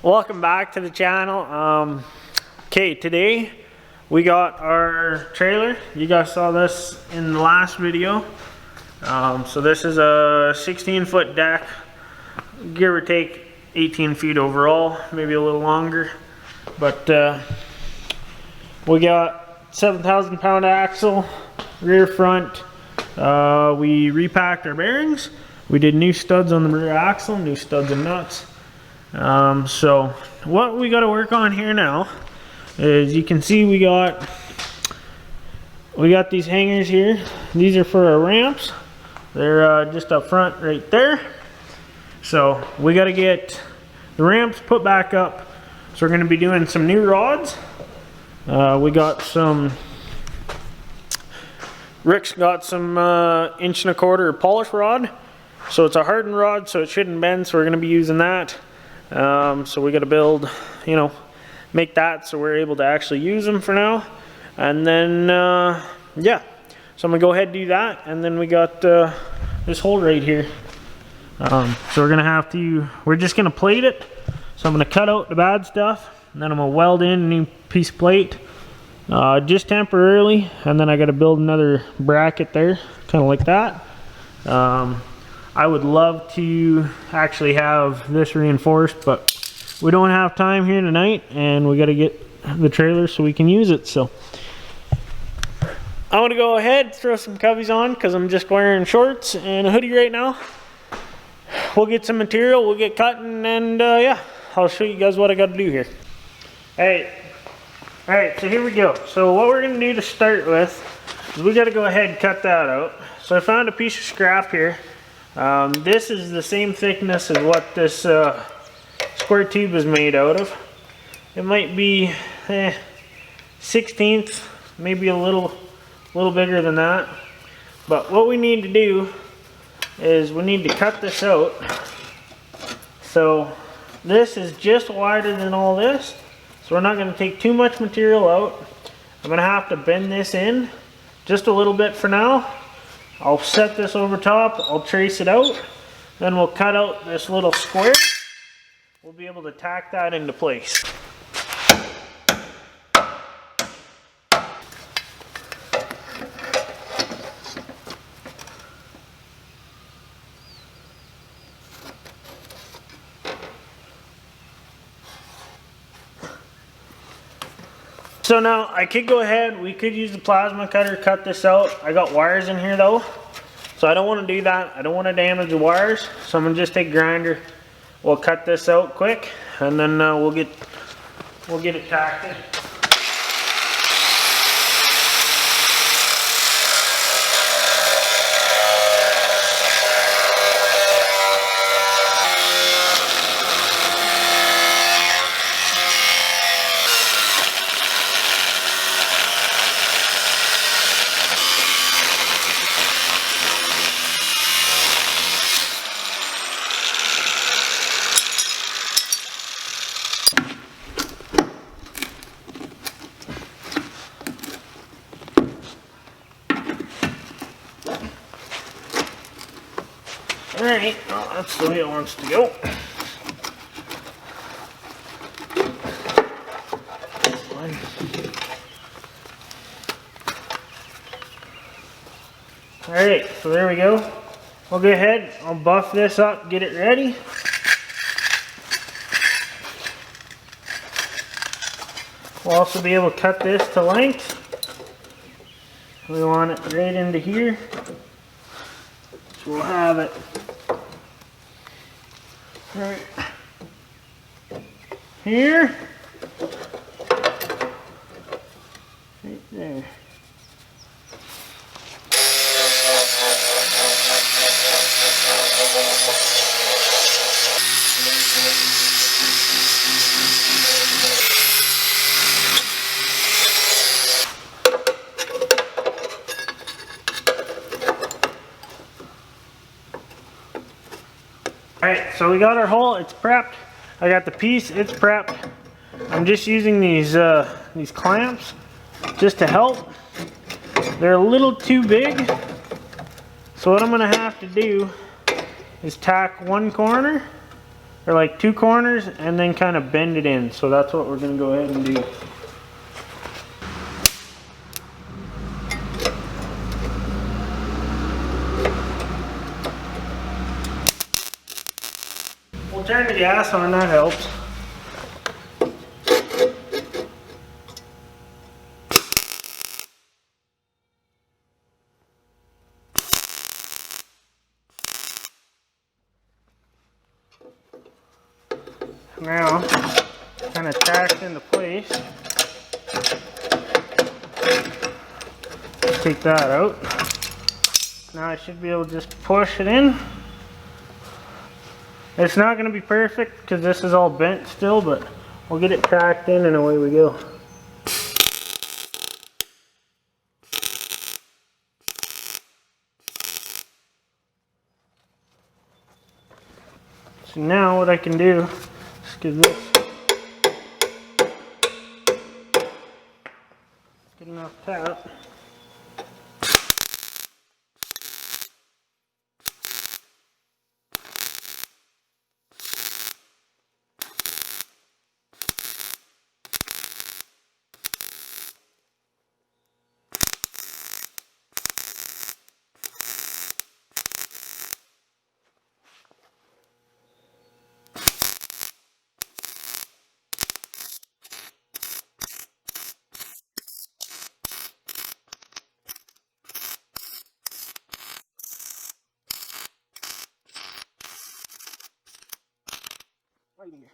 Welcome back to the channel. Okay, today we got our trailer. You guys saw this in the last video. So this is a 16-foot deck, give or take 18 feet overall, maybe a little longer. But we got 7,000 pound axle, rear front. We repacked our bearings. We did new studs on the rear axle, new studs and nuts. So what we got to work on here now is, you can see we got these hangers here. These are for our ramps. They're just up front right there. So we got to get the ramps put back up. So we're going to be doing some new rods. We got some, Rick's got some 1.25 inch polish rod. So it's a hardened rod, so it shouldn't bend, so we're going to be using that. So we got to build, make that so we're able to actually use them for now. And then yeah, so I'm gonna go ahead and do that. And then we got this hole right here. So we're gonna have to, we're just gonna plate it. So I'm gonna cut out the bad stuff, and then I'm gonna weld in a new piece of plate, just temporarily. And then I got to build another bracket there, kind of like that. I would love to actually have this reinforced, but we don't have time here tonight, and we got to get the trailer so we can use it. So I'm gonna go ahead, throw some coveys on, because I'm just wearing shorts and a hoodie right now. We'll get some material, we'll get cutting, and yeah, I'll show you guys what I got to do here. Alright, so here we go. So what we're gonna do to start with is we got to go ahead and cut that out. So I found a piece of scrap here. This is the same thickness as what this square tube is made out of. It might be 1/16, maybe a little bigger than that. But what we need to do is we need to cut this out. So this is just wider than all this. So we're not going to take too much material out. I'm going to have to bend this in just a little bit for now. I'll set this over top, I'll trace it out, then we'll cut out this little square. We'll be able to tack that into place. So now I could go ahead, we could use the plasma cutter, cut this out. I got wires in here though, so I don't want to do that. I don't want to damage the wires, so I'm going to just take a grinder. We'll cut this out quick, and then we'll get it tacked in. Alright, well, that's the way it wants to go. Alright, so there we go. I'll go ahead, I'll buff this up, get it ready. We'll also be able to cut this to length. We want it right into here. So we'll have it right here, right there. Alright, so we got our hole, it's prepped. I got the piece, it's prepped. I'm just using these clamps just to help. They're a little too big. So what I'm going to have to do is tack one corner or like 2 corners, and then kind of bend it in. So that's what we're gonna go ahead and do. We'll turn the gas on, that helps. Now, kind of tacked into place. Take that out. Now I should be able to just push it in. It's not going to be perfect because this is all bent still, but we'll get it tacked in and away we go. So now what I can do is give this good enough tap. Right here.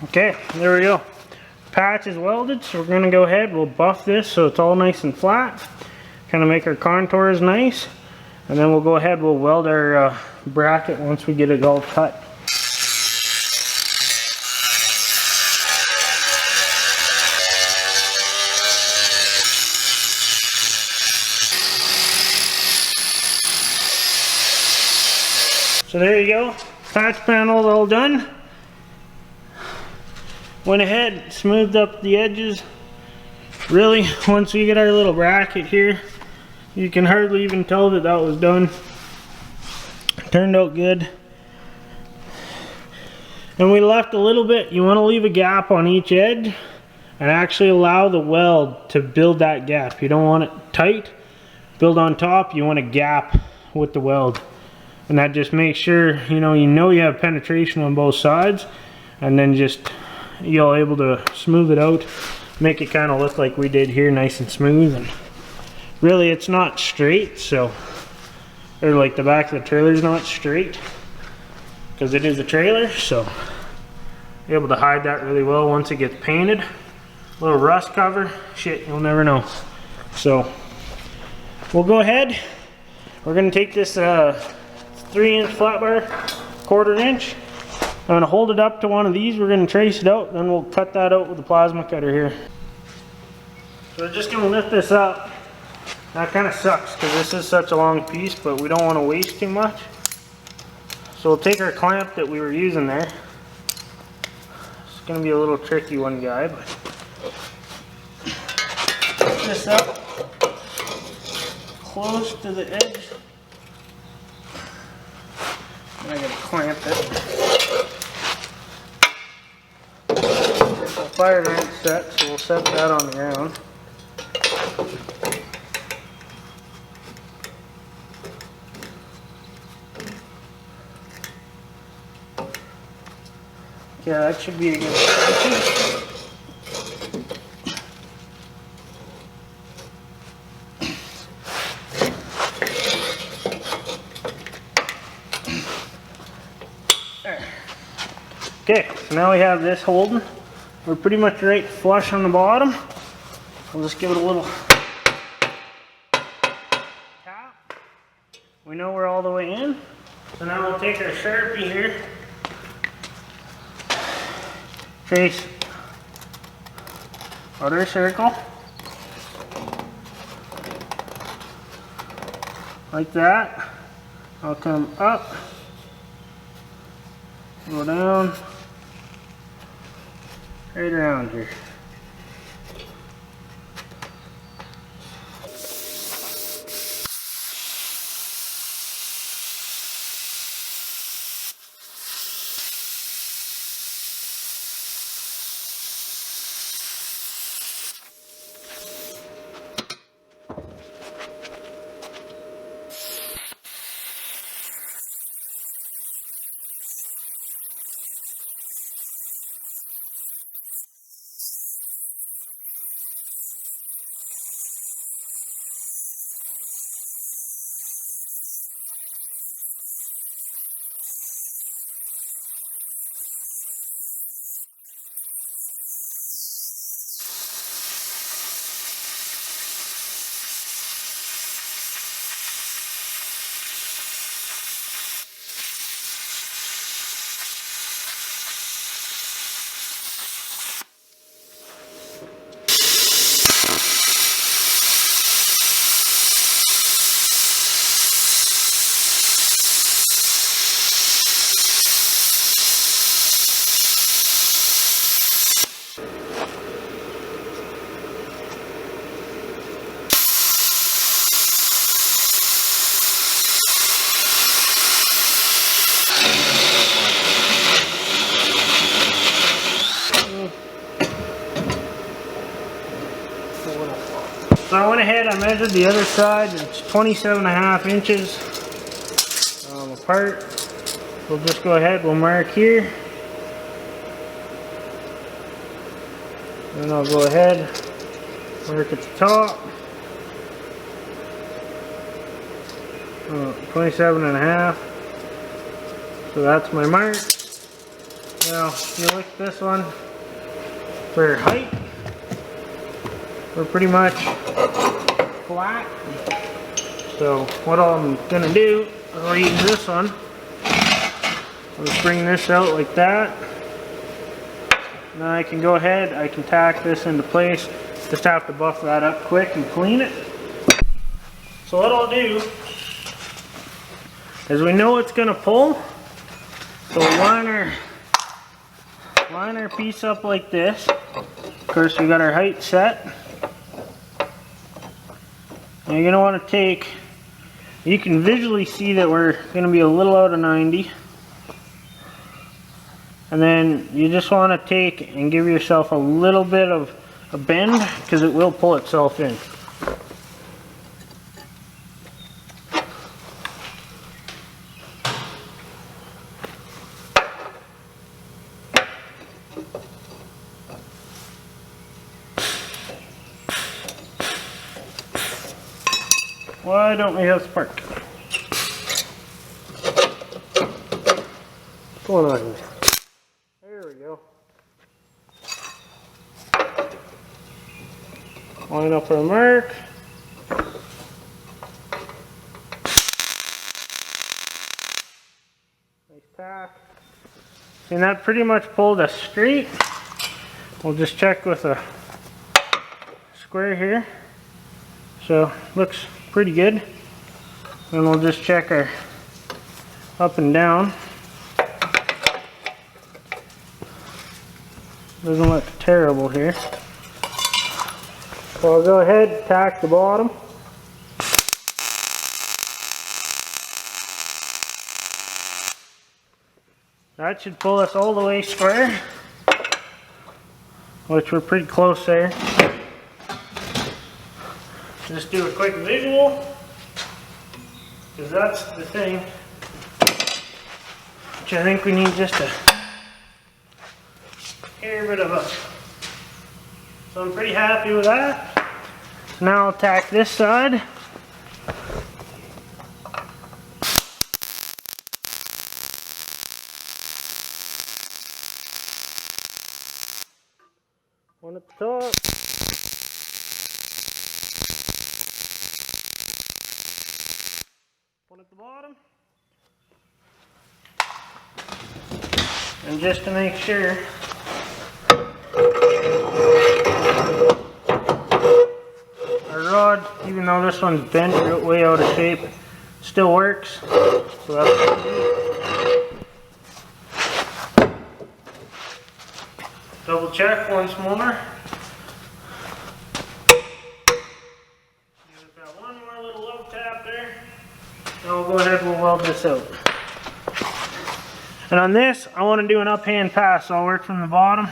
Okay, there we go. Patch is welded, so we're gonna go ahead, we'll buff this so it's all nice and flat. Kind of make our contours nice. And then we'll go ahead, we'll weld our bracket once we get it all cut. So there you go, patch panel's all done. Went ahead, smoothed up the edges. Really, once we get our little bracket here, you can hardly even tell that that was done. Turned out good. And we left a little bit, you want to leave a gap on each edge and actually allow the weld to build that gap. You don't want it tight, build on top, you want a gap with the weld. And that just makes sure, you know you have penetration on both sides, and then just you're able to smooth it out, make it kind of look like we did here, nice and smooth. And really it's not straight, so, or like the back of the trailer is not straight because it is a trailer, so you're able to hide that really well once it gets painted. A little rust cover, shit, you'll never know. So we'll go ahead, we're going to take this 3-inch flat bar, 1/4 inch. I'm going to hold it up to one of these, we're going to trace it out, then we'll cut that out with the plasma cutter here. So we're just going to lift this up. That kind of sucks because this is such a long piece, but we don't want to waste too much. So we'll take our clamp that we were using there. It's going to be a little tricky one, guy, but lift this up close to the edge. And I got to clamp it. Fire range set, so we'll set that on the ground. Yeah, that should be a good position. Okay, so now we have this holding. We're pretty much right flush on the bottom. We'll just give it a little tap. We know we're all the way in. So now we'll take our Sharpie here, trace outer circle, like that. I'll come up, go down, right around here. So I went ahead, I measured the other side. It's 27.5 inches apart. We'll just go ahead, we'll mark here. Then I'll go ahead, mark at the top. 27.5. So that's my mark. Now, if you look at this one, for height, we're pretty much flat. So what I'm gonna do, I'll use this one. I'll just bring this out like that. Now I can go ahead, I can tack this into place. Just have to buff that up quick and clean it. So what I'll do is, we know it's gonna pull. So we'll line our piece up like this. Of course, we got our height set. And you're gonna want to take, you can visually see that we're gonna be a little out of 90. And then you just want to take and give yourself a little bit of a bend, because it will pull itself in. Why don't we have spark? What's going on here? There we go. Line up our mark. Nice tack. And that pretty much pulled us straight. We'll just check with a square here. So looks pretty good. Then we'll just check our up and down. Doesn't look terrible here. So I'll go ahead and tack the bottom. That should pull us all the way square, which we're pretty close there. Just do a quick visual, because that's the thing, which I think we need just a hair bit of a. So I'm pretty happy with that. So now I'll tack this side. top. One at the bottom. And just to make sure, our rod, even though this one's bent way out of shape, still works. So that's what we do. Double check once more. Give it that one more little low tap there. Now we'll go ahead and we'll weld this out. And on this, I want to do an uphand pass, so I'll work from the bottom,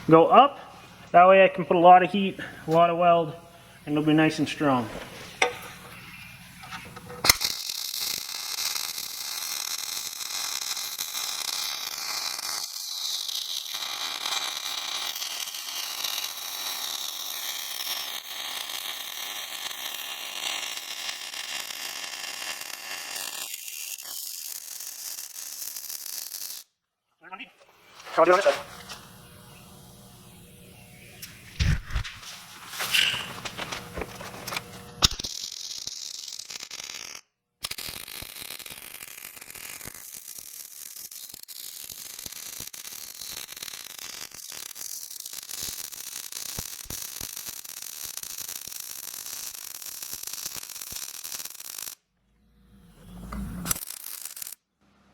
go up. That way I can put a lot of heat, a lot of weld, and it'll be nice and strong. I'll do on this side.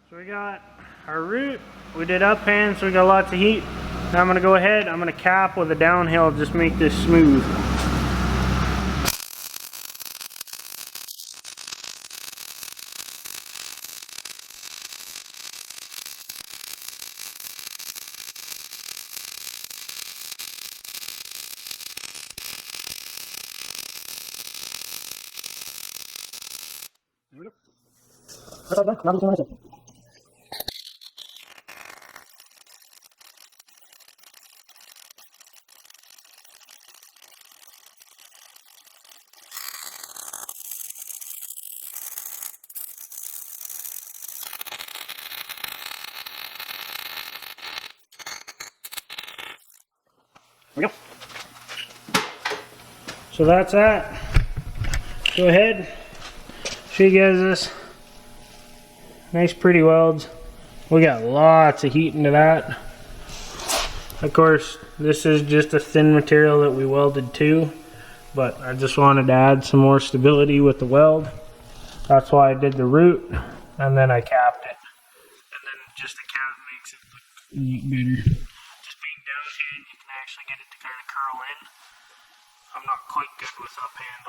So we got our root, we did uphand, so we got lots of heat. Now I'm going to go ahead, I'm going to cap with a downhill, just make this smooth. There we go. So that's that. Go ahead, show you guys this. Nice pretty welds. We got lots of heat into that. Of course, this is just a thin material that we welded to, but I just wanted to add some more stability with the weld. That's why I did the root, and then I capped it. And then just the cap makes it look better. Just being downhand, you can actually get it to kind of curl in. I'm not quite good with uphand.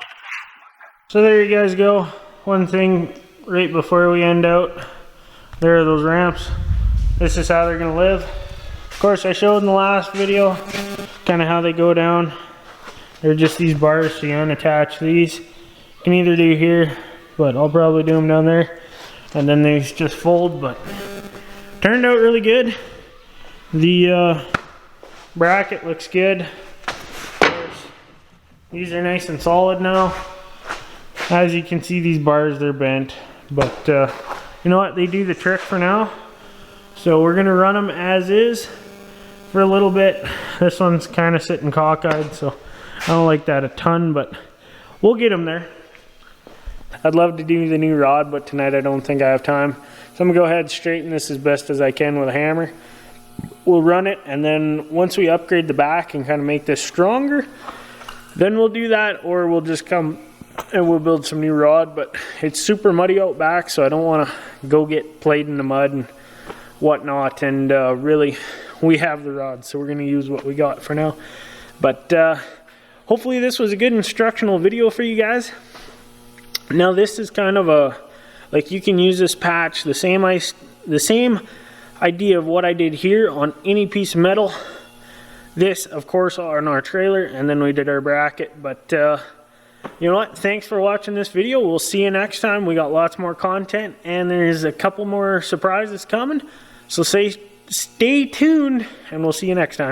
So there you guys go. One thing right before we end out, there are those ramps. This is how they're gonna live. Of course, I showed in the last video kind of how they go down. They're just these bars, so you unattach these. You can either do here, but I'll probably do them down there. And then these just fold, but turned out really good. The bracket looks good. These are nice and solid now. As you can see, these bars, they're bent, but you know what, they do the trick for now. So we're gonna run them as is for a little bit. This one's kind of sitting cockeyed, so I don't like that a ton, but we'll get them there. I'd love to do the new rod, but tonight I don't think I have time. So I'm gonna go ahead and straighten this as best as I can with a hammer. We'll run it, and then once we upgrade the back and kind of make this stronger, then we'll do that, or we'll just come and we'll build some new rod. But it's super muddy out back, so I don't want to go get played in the mud and whatnot. And really, we have the rod, so we're going to use what we got for now. But hopefully this was a good instructional video for you guys. Now this is kind of a, like, you can use this patch, the same idea of what I did here on any piece of metal. This, of course, on our trailer, and then we did our bracket. But you know what? Thanks for watching this video. We'll see you next time. We got lots more content, and there's a couple more surprises coming. So stay tuned, and we'll see you next time.